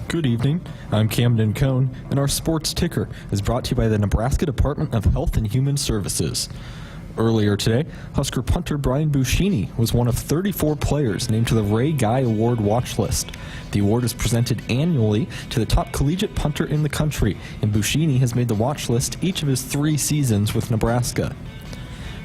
Good evening, I'm Camden Cohn, and our sports ticker is brought to you by the Nebraska Department of Health and Human Services. Earlier today, Husker punter Brian Buschini was one of 34 players named to the Ray Guy Award watch list. The award is presented annually to the top collegiate punter in the country, and Buschini has made the watch list each of his 3 seasons with Nebraska.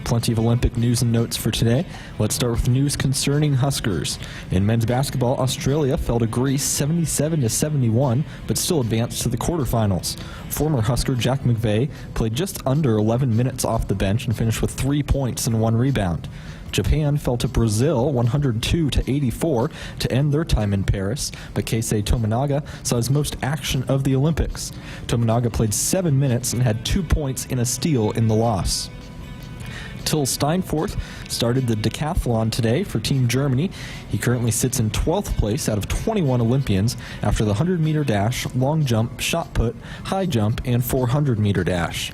Plenty of Olympic news and notes for today. Let's start with news concerning Huskers. In men's basketball, Australia fell to Greece 77-71, but still advanced to the quarterfinals. Former Husker Jack McVeigh played just under 11 minutes off the bench and finished with 3 points and 1 rebound. Japan fell to Brazil 102-84 to end their time in Paris, but Keisei Tominaga saw his most action of the Olympics. Tominaga played 7 minutes and had 2 points and a steal in the loss. Till Steinforth started the decathlon today for Team Germany. He currently sits in 12th place out of 21 Olympians after the 100-meter dash, long jump, shot put, high jump, and 400-meter dash.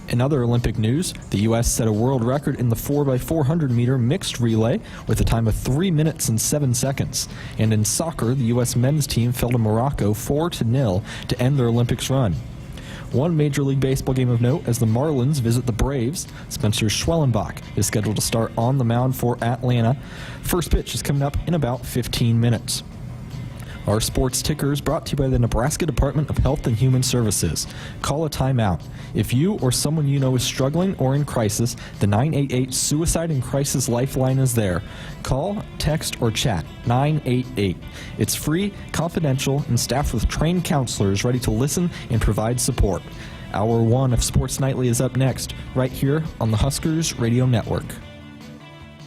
In other Olympic news, the U.S. set a world record in the 4x400-meter mixed relay with a time of 3 minutes and 7 seconds. And in soccer, the U.S. men's team fell to Morocco 4-0 to end their Olympics run. One Major League Baseball game of note as the Marlins visit the Braves. Spencer Schwellenbach is scheduled to start on the mound for Atlanta. First pitch is coming up in about 15 minutes. Our sports ticker is brought to you by the Nebraska Department of Health and Human Services. Call a timeout. If you or someone you know is struggling or in crisis, the 988 Suicide and Crisis Lifeline is there. Call, text, or chat 988. It's free, confidential, and staffed with trained counselors ready to listen and provide support. Hour 1 of Sports Nightly is up next, right here on the Huskers Radio Network.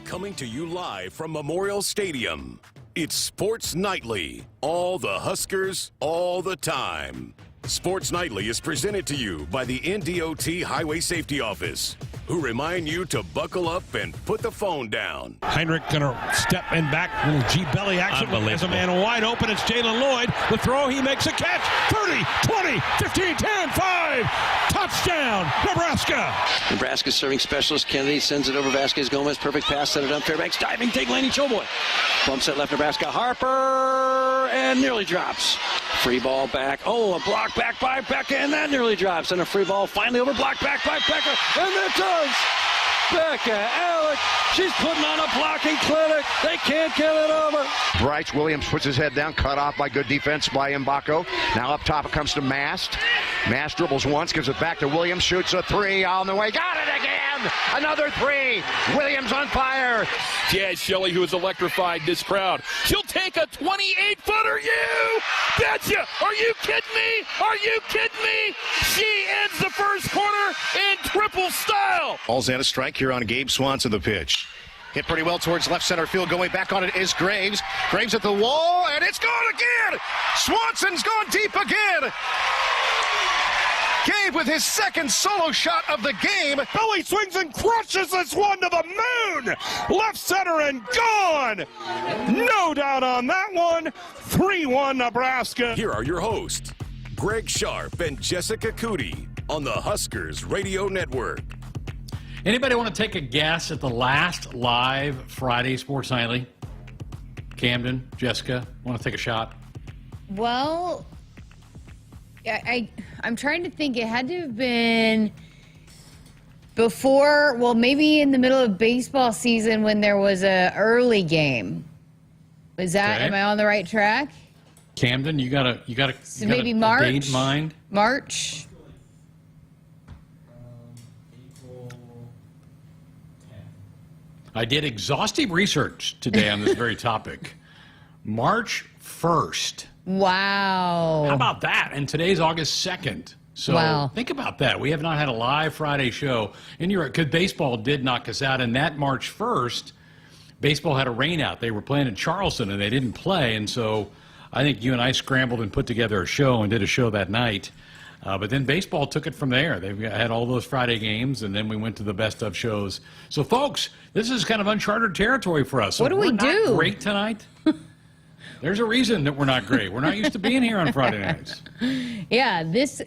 Coming to you live from Memorial Stadium, it's Sports Nightly. All the Huskers, all the time. Sports Nightly is presented to you by the NDOT Highway Safety Office, who remind you to buckle up and put the phone down. Heinrich gonna step in back, little G-belly action. There's a man wide open. It's Jalen Lloyd. The throw, he makes a catch. 30, 20, 15, 10, 5. Touchdown, Nebraska. Nebraska's serving specialist Kennedy sends it over Vasquez Gomez. Perfect pass, set it up. Fairbanks diving, take Laney Choboy. Bumps it left Nebraska. Harper, and nearly drops. Free ball back. Oh, a block back by Becca, and that nearly drops. And a free ball finally over, blocked back by Becca, and it does. Becca Alec, she's putting on a blocking clinic. They can't get it over. Bryce Williams puts his head down, cut off by good defense by Mbako. Now up top it comes to Mast. Mast dribbles once, gives it back to Williams, shoots a 3 on the way. Got it again! Another 3. Williams on fire. Jazz Shelley, who has electrified this crowd. She'll take a 28-footer. You betcha! Are you kidding me? Are you kidding me? She ends the first quarter in triple style. Ball's and a strike here on Gabe Swanson, the pitch. Hit pretty well towards left center field. Going back on it is Graves. Graves at the wall, and it's gone again! Swanson's gone deep again! Gabe with his second solo shot of the game. Billy swings and crushes this one to the moon. Left center and gone. No doubt on that one. 3-1 Nebraska. Here are your hosts, Greg Sharpe and Jessica Coody on the Huskers Radio Network. Anybody want to take a guess at the last live Friday Sports Nightly? Camden, Jessica, want to take a shot? Well, I'm trying to think. It had to have been before, well, maybe in the middle of baseball season when there was a early game. Was that, Okay. am I on the right track? Camden, you got So maybe March? date in mind? March? I did exhaustive research today on this very topic. March 1st. Wow. How about that? And today's August 2nd. So Wow. think about that. We have not had a live Friday show. And you're right, because baseball did knock us out. And that March 1st, baseball had a rain out. They were playing in Charleston, and they didn't play. And so I think you and I scrambled and put together a show and did a show that night. But then baseball took it from there. They had all those Friday games, and then we went to the best of shows. So, folks, this is kind of uncharted territory for us. So What do we we're do? Not great tonight. There's a reason that we're not great. We're not used to being here on Friday nights. Yeah, this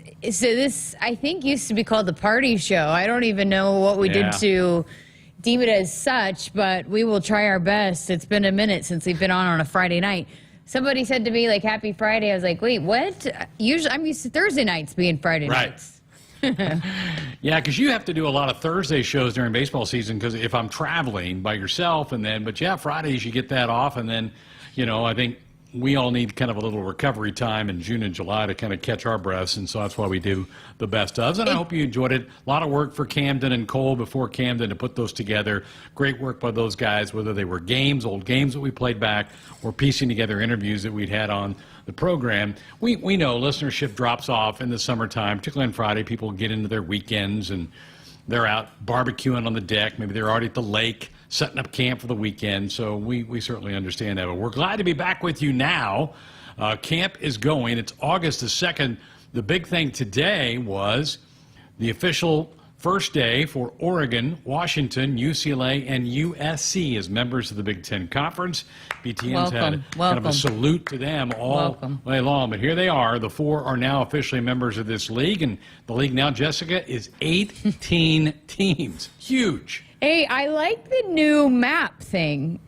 I think used to be called the party show. I don't even know what we did to deem it as such, but we will try our best. It's been a minute since we've been on a Friday night. somebody said to me, like, Happy Friday. I was like, wait, what? Usually, I'm used to Thursday nights being Friday nights. Yeah, because you have to do a lot of Thursday shows during baseball season because if I'm traveling by yourself but yeah, Fridays you get that off. And then, I think we all need kind of a little recovery time in June and July to kind of catch our breaths. And so that's why we do the best ofs. And I hope you enjoyed it. A lot of work for Camden and Cole before Camden to put those together. Great work by those guys, whether they were old games that we played back, or piecing together interviews that we'd had on the program. We know listenership drops off in the summertime, particularly on Friday. People get into their weekends and they're out barbecuing on the deck. Maybe they're already at the lake setting up camp for the weekend. So we certainly understand that. But we're glad to be back with you now. Camp is going. It's August the 2nd. The big thing today was the official first day for Oregon, Washington, UCLA, and USC as members of the Big Ten Conference. BTN's had kind of a salute to them all way long. But here they are. The 4 are now officially members of this league. And the league now, Jessica, is 18 teams. Huge. Hey, I like the new map thing.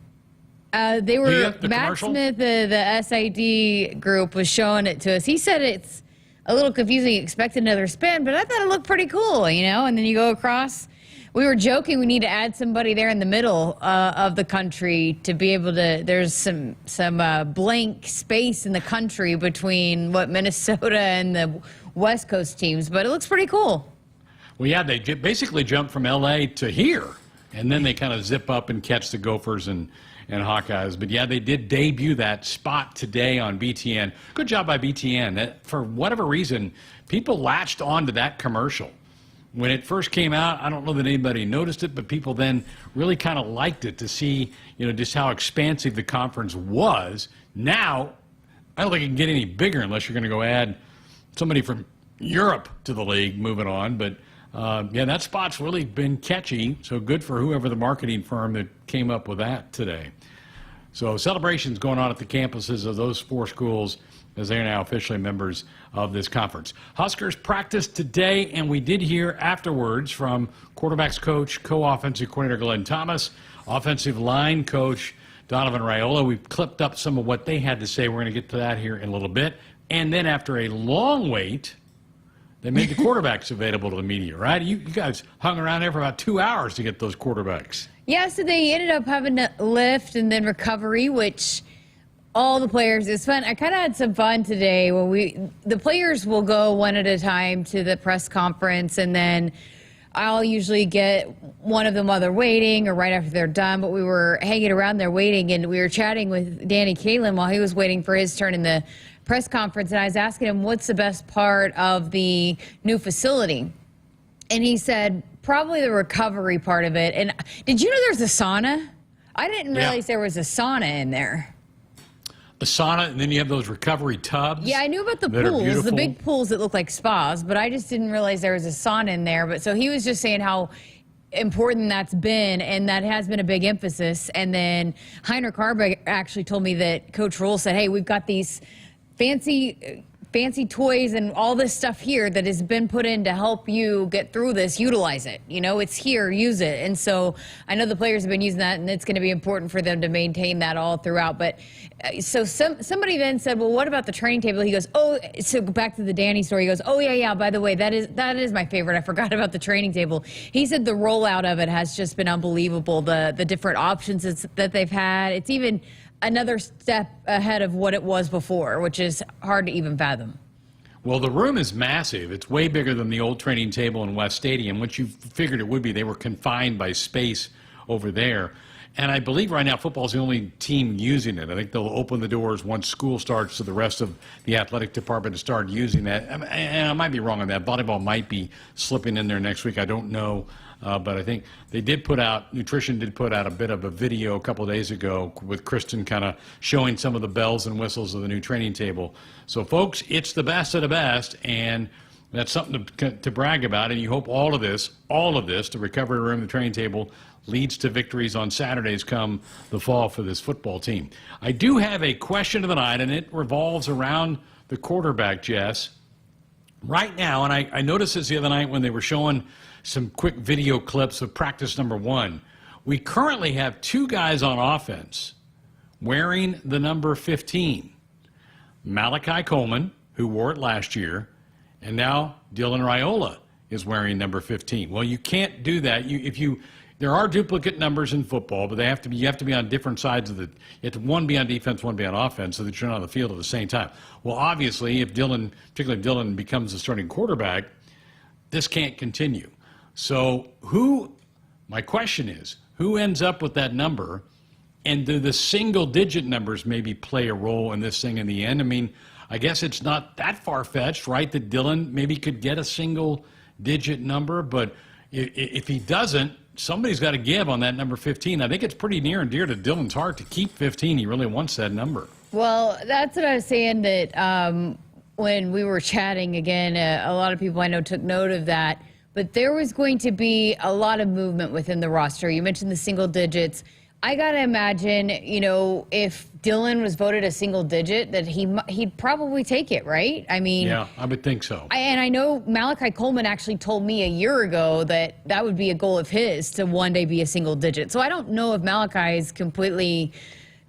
They were Matt commercial? Smith, the SID group, was showing it to us. He said it's a little confusing. He expected another spin, but I thought it looked pretty cool, And then you go across. We were joking we need to add somebody there in the middle of the country to be able to. There's some blank space in the country between Minnesota and the West Coast teams, but it looks pretty cool. Well, yeah, they basically jumped from L.A. to here, and then they kind of zip up and catch the Gophers and Hawkeyes. But, yeah, they did debut that spot today on BTN. Good job by BTN. For whatever reason, people latched onto that commercial. When it first came out, I don't know that anybody noticed it, but people then really kind of liked it to see, just how expansive the conference was. Now, I don't think it can get any bigger unless you're going to go add somebody from Europe to the league moving on. But, yeah, that spot's really been catchy, so good for whoever the marketing firm that came up with that today. So celebrations going on at the campuses of those 4 schools as they are now officially members of this conference. Huskers practiced today, and we did hear afterwards from quarterbacks coach, co-offensive coordinator Glenn Thomas, offensive line coach Donovan Raiola. We clipped up some of what they had to say. We're going to get to that here in a little bit. And then after a long wait, they made the quarterbacks available to the media, right? You guys hung around there for about 2 hours to get those quarterbacks. Yeah, so they ended up having to lift and then recovery, which all the players, it's fun. I kind of had some fun today when the players will go one at a time to the press conference, and then I'll usually get one of them while they're waiting or right after they're done. But we were hanging around there waiting, and we were chatting with Danny Kalin while he was waiting for his turn in the press conference, and I was asking him what's the best part of the new facility, and he said probably the recovery part of it. And did you know there's a sauna? I didn't realize there was a sauna in there. A sauna, and then you have those recovery tubs. Yeah, I knew about the pools, the big pools that look like spas, but I just didn't realize there was a sauna in there. But so he was just saying how important that's been, and that has been a big emphasis. And then Heinrich Harbeck actually told me that Coach Rohl said, hey, we've got these fancy toys and all this stuff here that has been put in to help you get through this. Utilize it. It's here. Use it. And so I know the players have been using that, and it's going to be important for them to maintain that all throughout. But so somebody then said, well, what about the training table? He goes, oh, so back to the Danny story. He goes, oh, yeah, by the way, that is my favorite. I forgot about the training table. He said the rollout of it has just been unbelievable, the different options that they've had. It's even another step ahead of what it was before, which is hard to even fathom. Well, the room is massive. It's way bigger than the old training table in West Stadium, which you figured it would be. They were confined by space over there. And I believe right now football is the only team using it. I think they'll open the doors once school starts to the rest of the athletic department to start using that. And I might be wrong on that. Volleyball might be slipping in there next week. I don't know. But I think they did put out, Nutrition did put out a bit of a video a couple of days ago with Kristen kind of showing some of the bells and whistles of the new training table. So, folks, it's the best of the best, and that's something to brag about. And you hope all of this, the recovery room, the training table, leads to victories on Saturdays come the fall for this football team. I do have a question of the night, and it revolves around the quarterback, Jess. Right now, and I noticed this the other night when they were showing some quick video clips of practice number 1. We currently have 2 guys on offense wearing the number 15. Malachi Coleman, who wore it last year, and now Dylan Raiola is wearing number 15. Well, you can't do that. There are duplicate numbers in football, but you have to be on different sides of the. You have to one be on defense, one be on offense, so that you're not on the field at the same time. Well, obviously, particularly if Dylan becomes the starting quarterback, this can't continue. So my question is, who ends up with that number? And do the single-digit numbers maybe play a role in this thing in the end? I mean, I guess it's not that far-fetched, right, that Dylan maybe could get a single-digit number, but if he doesn't, somebody's got to give on that number 15. I think it's pretty near and dear to Dylan's heart to keep 15. He really wants that number. Well, that's what I was saying, that when we were chatting again, a lot of people I know took note of that. But there was going to be a lot of movement within the roster. You mentioned the single digits. I got to imagine, if Dylan was voted a single digit, that he'd probably take it, right? I mean, yeah, I would think so. And I know Malachi Coleman actually told me a year ago that would be a goal of his to one day be a single digit. So I don't know if Malachi is completely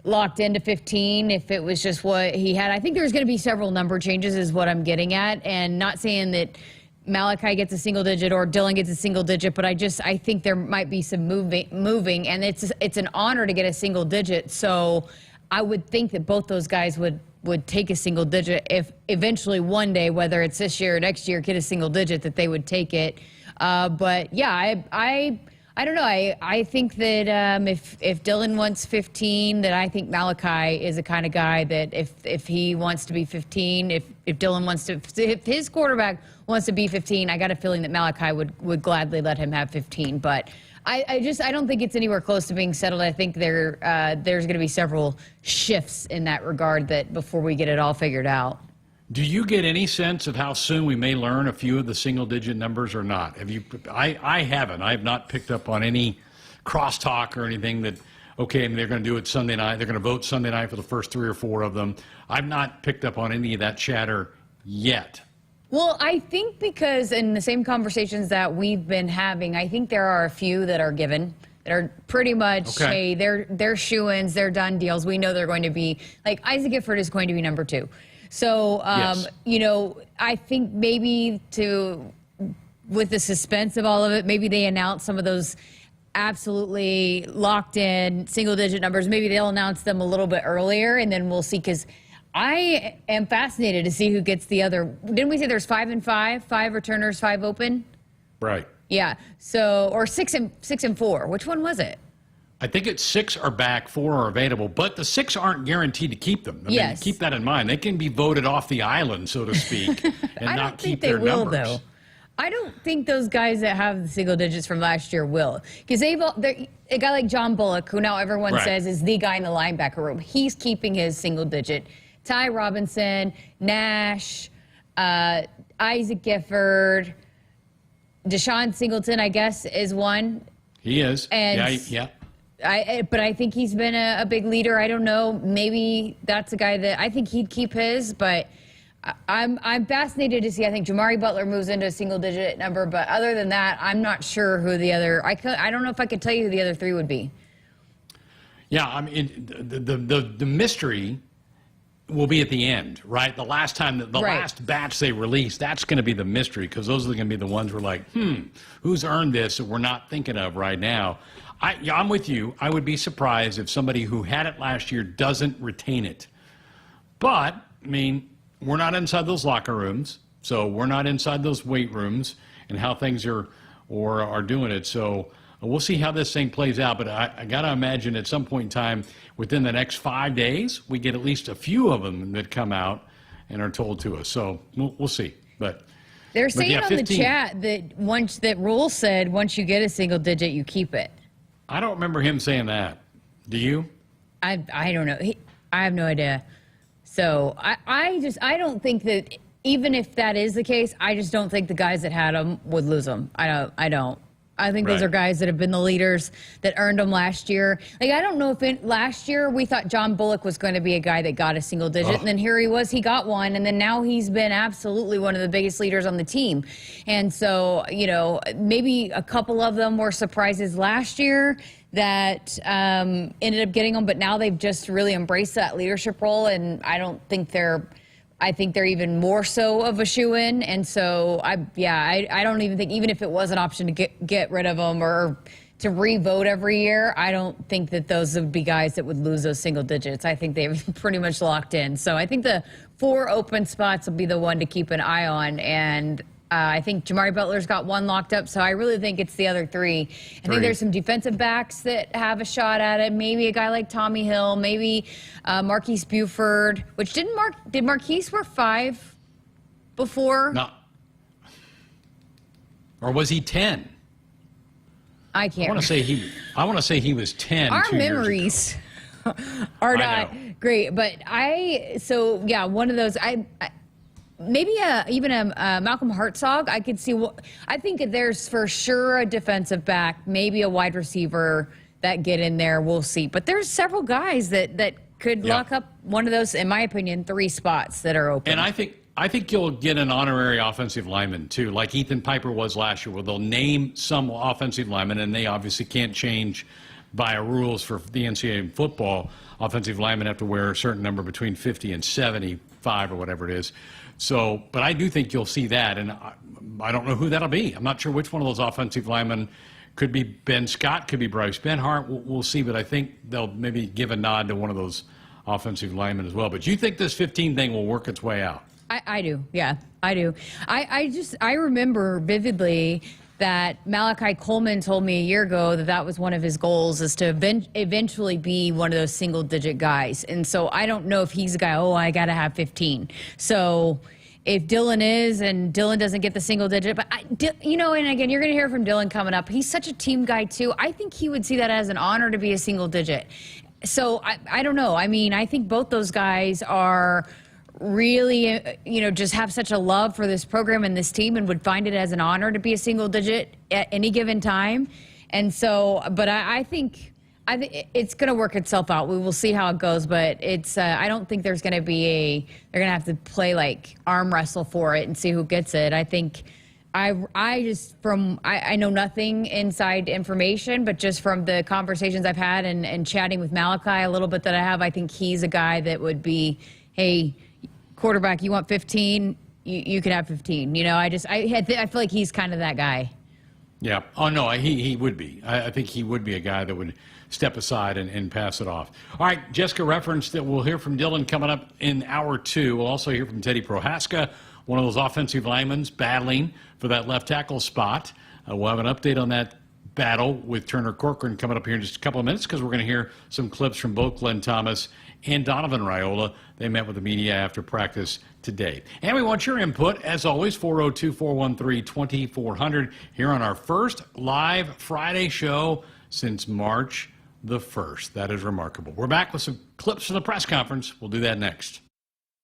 locked into 15, if it was just what he had. I think there's going to be several number changes is what I'm getting at, and not saying that Malachi gets a single digit or Dylan gets a single digit, but I think there might be some moving, and it's an honor to get a single digit. So I would think that both those guys would take a single digit if eventually one day, whether it's this year or next year, get a single digit, that they would take it. But yeah, I don't know. I think that if Dylan wants 15, that I think Malachi is the kind of guy that if he wants to be 15, if Dylan wants to, if his quarterback wants to be 15, I got a feeling that Malachi would gladly let him have 15. But I don't think it's anywhere close to being settled. I think there's going to be several shifts in that regard that before we get it all figured out. Do you get any sense of how soon we may learn a few of the single-digit numbers or not? Have you? I haven't. I have not picked up on any crosstalk or anything that, okay, they're going to do it Sunday night. They're going to vote Sunday night for the first 3 or 4 of them. I've not picked up on any of that chatter yet. Well, I think because in the same conversations that we've been having, I think there are a few that are given, that are pretty much, hey, they're shoo-ins, they're done deals. We know they're going to be, like Isaac Gifford is going to be number 2. So, yes. I think maybe with the suspense of all of it, maybe they announce some of those absolutely locked in single-digit numbers. Maybe they'll announce them a little bit earlier, and then we'll see, because I am fascinated to see who gets the other. Didn't we say there's 5 and 5, 5 returners, 5 open? Right. Yeah. So, or 6 and 4. Which one was it? I think it's 6 are back, 4 are available, but the 6 aren't guaranteed to keep them. I mean, keep that in mind. They can be voted off the island, so to speak, and not keep their numbers. I don't think they will, though. I don't think those guys that have the single digits from last year will. Because a guy like John Bullock, who now everyone says is the guy in the linebacker room, he's keeping his single digit. Ty Robinson, Nash, Isaac Gifford, Deshaun Singleton, I guess, is one. He is. And yeah. But I think he's been a big leader. I don't know. Maybe that's a guy that I think he'd keep his. But I'm fascinated to see. I think Jamari Butler moves into a single-digit number. But other than that, I'm not sure who the other. I don't know if I could tell you who the other 3 would be. Yeah, I mean, the mystery will be at the end, right? The last time, the last batch they release, that's going to be the mystery, because those are going to be the ones we're like, who's earned this that we're not thinking of right now. I'm with you. I would be surprised if somebody who had it last year doesn't retain it. But, I mean, we're not inside those locker rooms, so we're not inside those weight rooms and how things are doing it. So we'll see how this thing plays out. But I got to imagine at some point in time, within the next 5 days, we get at least a few of them that come out and are told to us. So we'll see. But they're saying on the chat that Rule said once you get a single digit, you keep it. I don't remember him saying that. Do you? I don't know. I have no idea. So I don't think that, even if that is the case, I just don't think the guys that had them would lose them. I don't. I think those are guys that have been the leaders that earned them last year. Like, I don't know if last year we thought John Bullock was going to be a guy that got a single digit, and then here he was, he got one, and then now he's been absolutely one of the biggest leaders on the team. And so, maybe a couple of them were surprises last year that ended up getting them, but now they've just really embraced that leadership role, and I don't think they're I think they're even more so of a shoo-in. And so, I don't even think, even if it was an option to get rid of them or to re-vote every year, I don't think that those would be guys that would lose those single digits. I think they've pretty much locked in. So I think the 4 open spots will be the one to keep an eye on. And I think Jamari Butler's got 1 locked up, so I really think it's the other 3. I think there's some defensive backs that have a shot at it. Maybe a guy like Tommy Hill, maybe Marquise Buford, which did Marquise wear 5 before? No. Or was he 10? I can't. I want to say he was 10. Our 2 memories are not great, but one of those. Maybe even a Malcolm Hartzog. I could see. I think there's for sure a defensive back, maybe a wide receiver that get in there. We'll see. But there's several guys that could lock up one of those, in my opinion, 3 spots that are open. And I think you'll get an honorary offensive lineman too, like Ethan Piper was last year, where they'll name some offensive lineman, and they obviously can't change by rules for the NCAA football. Offensive linemen have to wear a certain number between 50 and 75 or whatever it is. So, but I do think you'll see that, and I don't know who that'll be. I'm not sure which one of those offensive linemen. Could be Ben Scott, could be Bryce Benhart. We'll see, but I think they'll maybe give a nod to one of those offensive linemen as well. But you think this 15 thing will work its way out? I do. Yeah, I do. I remember vividly that Malachi Coleman told me a year ago that was one of his goals, is to eventually be one of those single-digit guys. And so I don't know if he's a guy, I got to have 15. So if Dylan is, and Dylan doesn't get the single-digit, but, and again, you're going to hear from Dylan coming up. He's such a team guy, too. I think he would see that as an honor to be a single-digit. So I don't know. I mean, I think both those guys are really, just have such a love for this program and this team, and would find it as an honor to be a single digit at any given time. And so, but I think it's going to work itself out. We will see how it goes, but I don't think there's going to be they're going to have to play like arm wrestle for it and see who gets it. I think I know nothing inside information, but just from the conversations I've had and chatting with Malachi a little bit that I have, I think he's a guy that would be, hey, quarterback, you want 15? You could have 15. I feel like he's kind of that guy. Yeah. Oh, no, he would be. I think he would be a guy that would step aside and pass it off. All right, Jessica referenced that we'll hear from Dylan coming up in hour 2. We'll also hear from Teddy Prochazka, one of those offensive linemen battling for that left tackle spot. We'll have an update on that battle with Turner Corcoran coming up here in just a couple of minutes, because we're going to hear some clips from both Glenn Thomas and Donovan Raiola. They met with the media after practice today. And we want your input, as always, 402-413-2400, here on our first live Friday show since March the 1st. That is remarkable. We're back with some clips from the press conference. We'll do that next.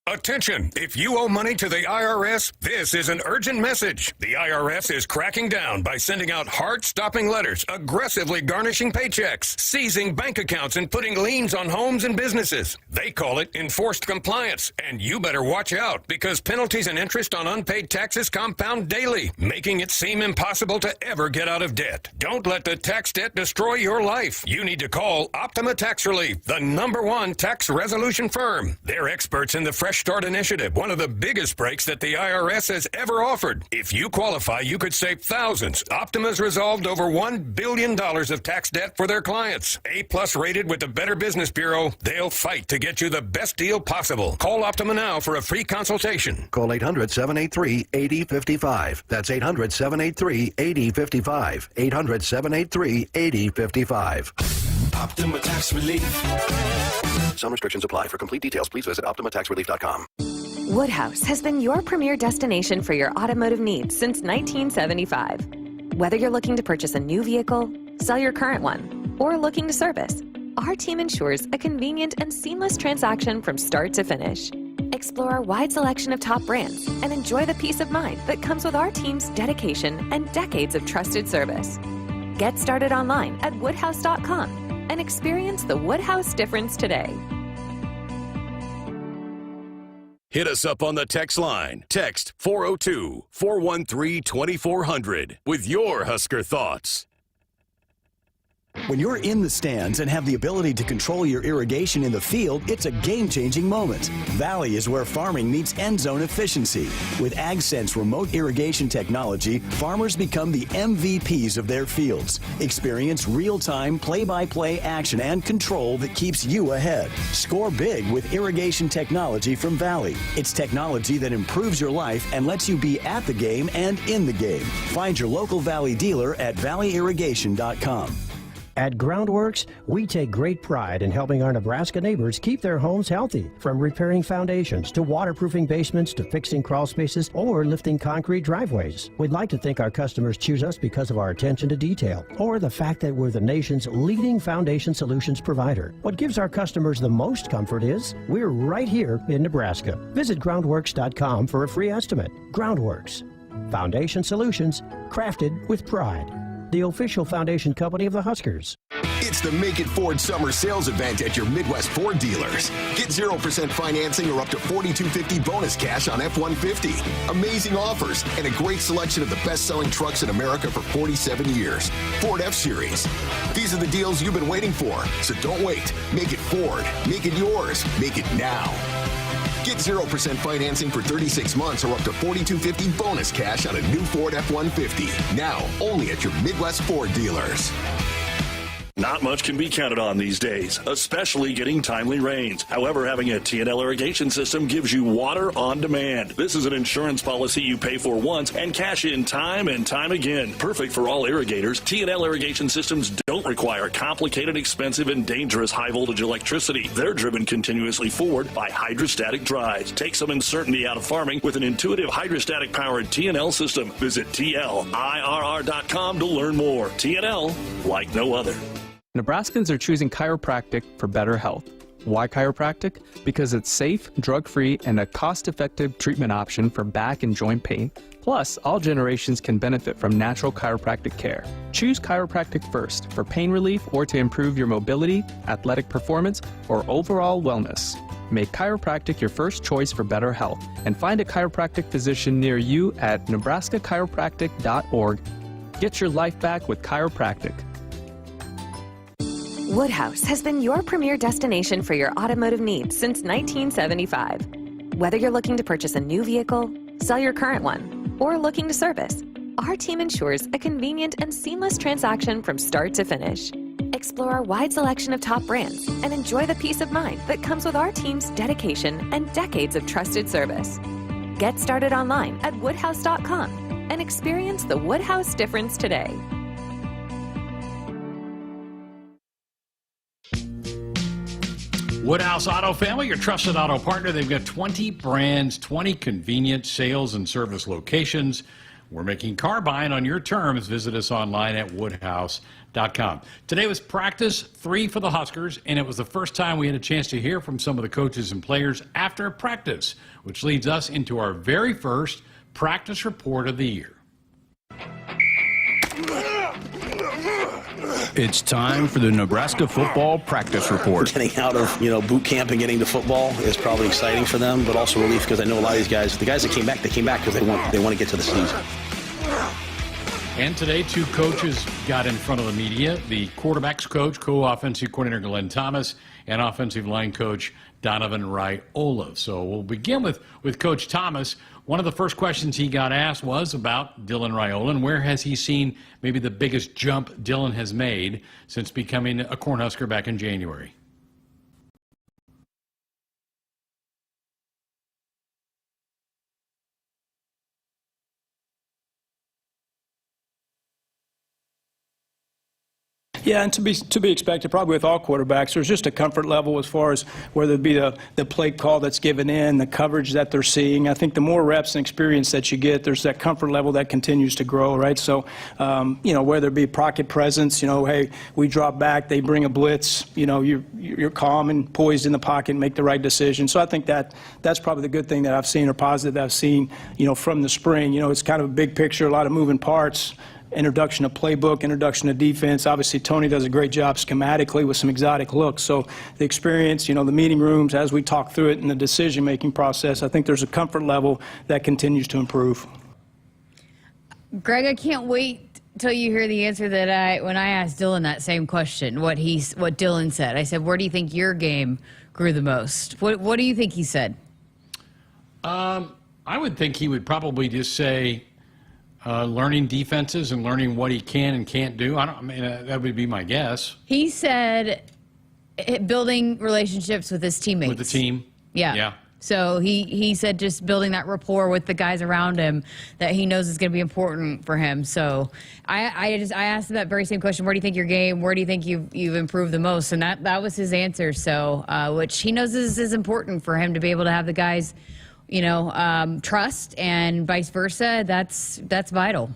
Attention! If you owe money to the IRS, this is an urgent message. The IRS is cracking down by sending out heart-stopping letters, aggressively garnishing paychecks, seizing bank accounts, and putting liens on homes and businesses. They call it enforced compliance, and you better watch out, because penalties and interest on unpaid taxes compound daily, making it seem impossible to ever get out of debt. Don't let the tax debt destroy your life. You need to call Optima Tax Relief, the #1 tax resolution firm. They're experts in the Fresh Start Initiative, one of the biggest breaks that the IRS has ever offered. If you qualify, you could save thousands. Optima's resolved over $1 billion of tax debt for their clients. A+ rated with the Better Business Bureau, they'll fight to get you the best deal possible. Call Optima now for a free consultation. Call 800-783-8055. That's 800-783-8055. 800-783-8055. Optima Tax Relief. Some restrictions apply. For complete details, please visit OptimaTaxRelief.com. Woodhouse has been your premier destination for your automotive needs since 1975. Whether you're looking to purchase a new vehicle, sell your current one, or looking to service, our team ensures a convenient and seamless transaction from start to finish. Explore our wide selection of top brands and enjoy the peace of mind that comes with our team's dedication and decades of trusted service. Get started online at woodhouse.com and experience the Woodhouse difference today. Hit us up on the text line. Text 402-413-2400 with your Husker thoughts. When you're in the stands and have the ability to control your irrigation in the field, it's a game-changing moment. Valley is where farming meets end zone efficiency. With AgSense remote irrigation technology, farmers become the MVPs of their fields. Experience real-time, play-by-play action and control that keeps you ahead. Score big with irrigation technology from Valley. It's technology that improves your life and lets you be at the game and in the game. Find your local Valley dealer at valleyirrigation.com. At Groundworks, we take great pride in helping our Nebraska neighbors keep their homes healthy. From repairing foundations to waterproofing basements to fixing crawl spaces or lifting concrete driveways. We'd like to think our customers choose us because of our attention to detail or the fact that we're the nation's leading foundation solutions provider. What gives our customers the most comfort is we're right here in Nebraska. Visit groundworks.com for a free estimate. Groundworks, foundation solutions crafted with pride. The official foundation company of the Huskers. It's the Make It Ford Summer Sales Event at your Midwest Ford dealers. Get 0% financing or up to $4,250 bonus cash on F-150. Amazing offers and a great selection of the best-selling trucks in America for 47 years. Ford F-Series. These are the deals you've been waiting for, so don't wait. Make it Ford. Make it yours. Make it now. Get 0% financing for 36 months or up to $4,250 bonus cash on a new Ford F-150. Now, only at your Midwest Ford dealers. Not much can be counted on these days, especially getting timely rains. However, having a T&L irrigation system gives you water on demand. This is an insurance policy you pay for once and cash in time and time again. Perfect for all irrigators, T&L irrigation systems don't require complicated, expensive, and dangerous high-voltage electricity. They're driven continuously forward by hydrostatic drives. Take some uncertainty out of farming with an intuitive hydrostatic-powered T&L system. Visit TLIRR.com to learn more. T&L, like no other. Nebraskans are choosing chiropractic for better health. Why chiropractic? Because it's safe, drug-free, and a cost-effective treatment option for back and joint pain. Plus, all generations can benefit from natural chiropractic care. Choose chiropractic first for pain relief or to improve your mobility, athletic performance, or overall wellness. Make chiropractic your first choice for better health and find a chiropractic physician near you at nebraska-chiropractic.org. Get your life back with chiropractic. Woodhouse has been your premier destination for your automotive needs since 1975. Whether you're looking to purchase a new vehicle, sell your current one, or looking to service, our team ensures a convenient and seamless transaction from start to finish. Explore our wide selection of top brands and enjoy the peace of mind that comes with our team's dedication and decades of trusted service. Get started online at woodhouse.com and experience the Woodhouse difference today. Woodhouse Auto Family, your trusted auto partner. They've got 20 brands, 20 convenient sales and service locations. We're making car buying on your terms. Visit us online at woodhouse.com. Today was practice 3 for the Huskers, and it was the first time we had a chance to hear from some of the coaches and players after practice, which leads us into our very first practice report of the year. It's time for the Nebraska football practice report. Getting out of boot camp and getting to football is probably exciting for them, but also relief because I know a lot of these guys, the guys that came back, they came back because they want to get to the season. And today, 2 coaches got in front of the media. The quarterback's coach, co-offensive coordinator Glenn Thomas, and offensive line coach Donovan Raiola. So we'll begin with Coach Thomas. One of the first questions he got asked was about Dylan Raiola and where has he seen maybe the biggest jump Dylan has made since becoming a Cornhusker back in January. Yeah, and to be expected, probably with all quarterbacks, there's just a comfort level as far as whether it be the play call that's given in, the coverage that they're seeing. I think the more reps and experience that you get, there's that comfort level that continues to grow, right? So, whether it be pocket presence, hey, we drop back, they bring a blitz, you're calm and poised in the pocket and make the right decision. So I think that's probably the good thing that I've seen or positive that I've seen, from the spring. It's kind of a big picture, a lot of moving parts. Introduction of playbook, introduction of defense. Obviously, Tony does a great job schematically with some exotic looks. So the experience, the meeting rooms, as we talk through it in the decision-making process, I think there's a comfort level that continues to improve. Greg, I can't wait till you hear the answer that when I asked Dylan that same question, what Dylan said. I said, where do you think your game grew the most? What do you think he said? I would think he would probably just say learning defenses and learning what he can and can't do. That would be my guess. He said building relationships with his teammates. With the team? Yeah. Yeah. So he said just building that rapport with the guys around him that he knows is going to be important for him. So I asked him that very same question. Where do you think your game, where do you think you've improved the most? And that was his answer. So which he knows is important for him to be able to have the guys, trust, and vice versa. That's vital.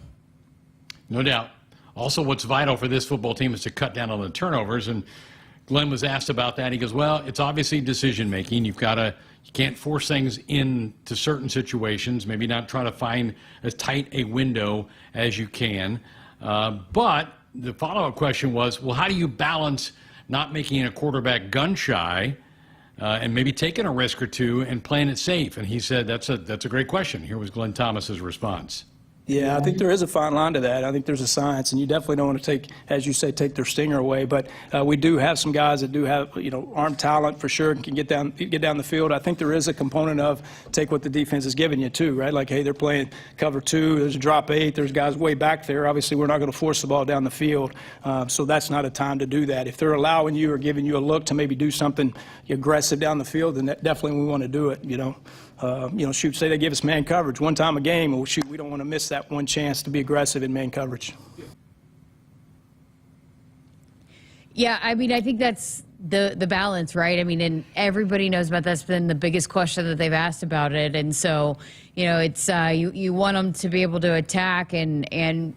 No doubt. Also, what's vital for this football team is to cut down on the turnovers. And Glenn was asked about that. He goes, well, it's obviously decision making. You can't force things into certain situations, maybe not try to find as tight a window as you can. But the follow-up question was, well, how do you balance not making a quarterback gun shy and maybe taking a risk or two and playing it safe? And he said, that's a great question. Here was Glenn Thomas's response. Yeah, I think there is a fine line to that. I think there's a science, and you definitely don't want to take, as you say, take their stinger away. But we do have some guys that do have, arm talent for sure and can get down the field. I think there is a component of take what the defense is giving you too, right? Like, hey, they're playing cover 2, there's a drop 8, there's guys way back there. Obviously, we're not going to force the ball down the field, so that's not a time to do that. If they're allowing you or giving you a look to maybe do something aggressive down the field, then definitely we want to do it. Say they give us man coverage one time a game. Well, we don't want to miss that one chance to be aggressive in man coverage. Yeah, I think that's the balance, right? And everybody knows about that's been the biggest question that they've asked about it. And so, it's you want them to be able to attack and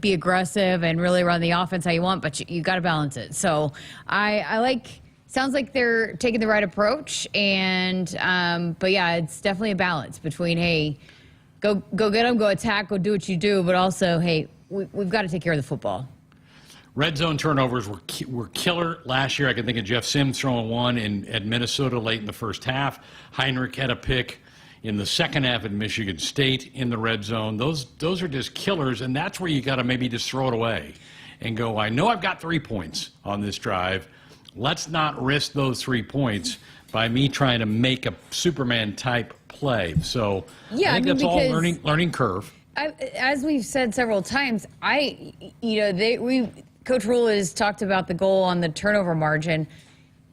be aggressive and really run the offense how you want, but you got to balance it. So I like. Sounds like they're taking the right approach, and but yeah, it's definitely a balance between, hey, go get them, go attack, go do what you do, but also, hey, we've got to take care of the football. Red zone turnovers were killer last year. I can think of Jeff Sims throwing one at Minnesota late in the first half. Heinrich had a pick in the second half at Michigan State in the red zone. Those are just killers, and that's where you got to maybe just throw it away and go, I know I've got 3 points on this drive. Let's not risk those 3 points by me trying to make a Superman-type play. So yeah, I think that's all learning curve. As we've said several times, Coach Rule has talked about the goal on the turnover margin.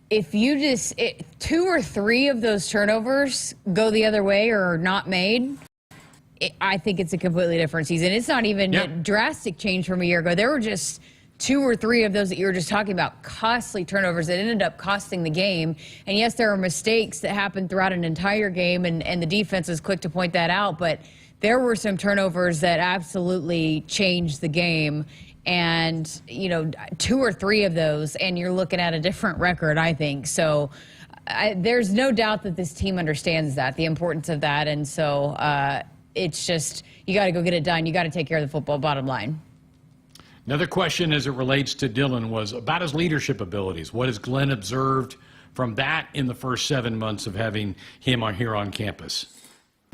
If you 2 or 3 of those turnovers go the other way or are not made, I think it's a completely different season. It's not even a drastic change from a year ago. There were just 2 or 3 of those that you were just talking about, costly turnovers that ended up costing the game. And yes, there are mistakes that happened throughout an entire game, and the defense was quick to point that out, but there were some turnovers that absolutely changed the game. And, 2 or 3 of those, and you're looking at a different record, I think. So there's no doubt that this team understands that, the importance of that. And so it's just, you got to go get it done. You got to take care of the football, bottom line. Another question as it relates to Dylan was about his leadership abilities. What has Glenn observed from that in the first 7 months of having him here on campus?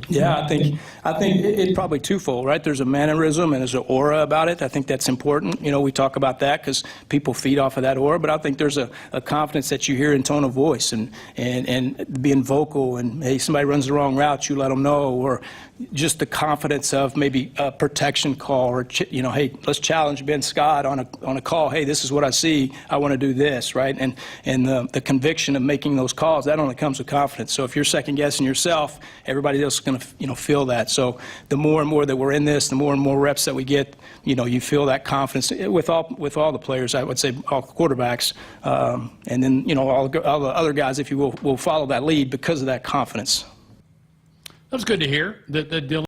Yeah, I think it's probably twofold, right? There's a mannerism and there's an aura about it. I think that's important. We talk about that because people feed off of that aura, but I think there's a confidence that you hear in tone of voice and being vocal, and hey, somebody runs the wrong route, you let them know, or just the confidence of maybe a protection call, or hey, let's challenge Ben Scott on a call. Hey, this is what I see. I want to do this, right? And the conviction of making those calls, that only comes with confidence. So if you're second guessing yourself, everybody else is going to feel that. So the more and more that we're in this, the more and more reps that we get, you feel that confidence with all the players. I would say all quarterbacks, and then all the other guys, if you will follow that lead because of that confidence. That's good to hear that Dylan